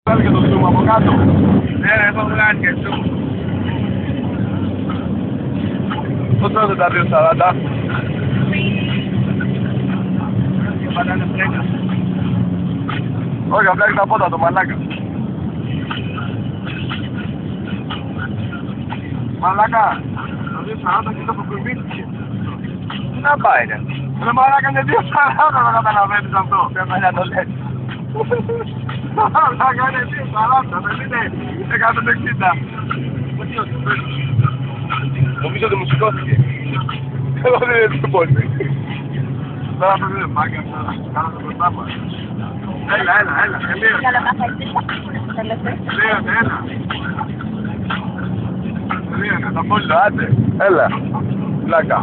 Βγάλει και το zoom από κάτω. Ναι, έχω βγάλει και zoom. Πόσο είναι τα 2.40? Πατάνε φρέκα. Όχι, απλά έχει τα πότα το μαλάκα. Μαλάκα, το 2.40 και το αποκοιμήθηκε. Πού να πάει, ρε. Ρε μαλάκα είναι 2.40, δεν καταλαβαίνεις αυτό. Πρέπει να το λες. Μαλάκα είναι 2.40, δεν είναι 160. Νομίζω ότι μου σηκώθηκε. Εγώ δεν είναι πιο πολύ. Τώρα το δίνω μάγκα, κάνω το μπροστά μας. Έλα, τελείωσε. Τελείωσε, έλα. Τελείωσε, τα πόλια, άντε. Έλα, πλάκα.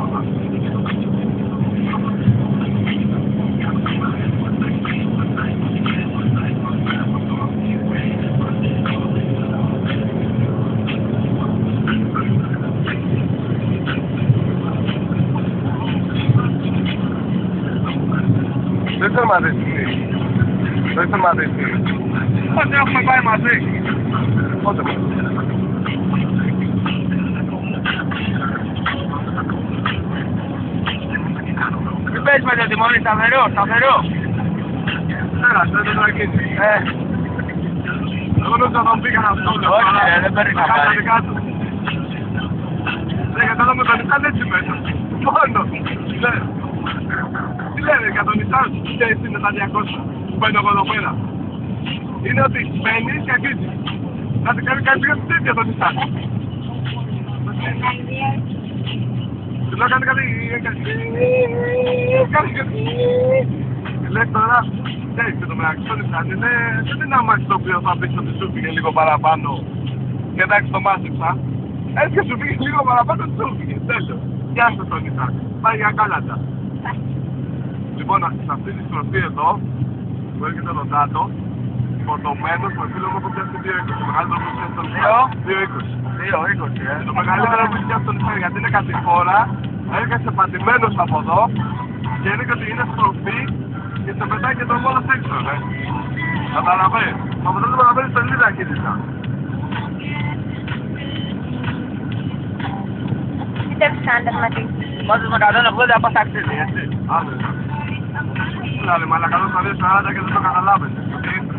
Δεν θέλω μαζί εσύ. Δεν θέλω μαζί εσύ. Πότε έχουμε πάει μαζί. Πότε πάει. Τι πες με το τιμόνι, σταθερό. Έλα, δεν το τρακίζει. Εγώ νόμιζα να τον πήγαν αυτό. Όχι, δεν παίρνει να πάρει. Δεν κατάλαβα τον Νισάν έτσι μέσα. Μόνο. Τι λένε για τον Νισάν, τι είναι τα 200 που μπαίνω εγώ εδώ πέρα. Είναι ότι μπαίνει και αρχίζει. Να την κάνει κάτι τέτοια τον Νισάν. Του λέω κάνει κάτι... Λέει τώρα, ξέρεις και το μεταξύ των Νισάν είναι... Δεν είναι αμάξι το οποίο θα πεις ότι σου πήγε λίγο παραπάνω και εντάξει το μάσηξα. Έτσι και σου πήγε λίγο παραπάνω και σου πήγε. Τέλος. Γεια σας τον Νισάν. Πάει για κάλατα. Λοιπόν, σε αυτή τη στροφή εδώ, που έρχεται τον Τάτο, φορτωμένος με φίλο μου που πιάσει 2.20. Το μεγαλύτερο που πιάσει τον Ισπανό, 2.20. Το μεγαλύτερο που πιάσει τον Ισπανό, γιατί είναι κατηφόρα, έρχεσαι πατημένος από εδώ και είναι ότι είναι στροφή και σε πετάει και τον μόνος έξω, ρε. Καταλαβαίνεις. Από τότε που αναβαίνεις τελείως ταχύτητα. Πιστεύεις κάνετε μαζί. Πόσες με 180 πώς αξίζει, έτσι. Άντε. Δηλαδή, μαλακαλώς θα δεις 40 και δεν το καταλάβετε. Τι είναι,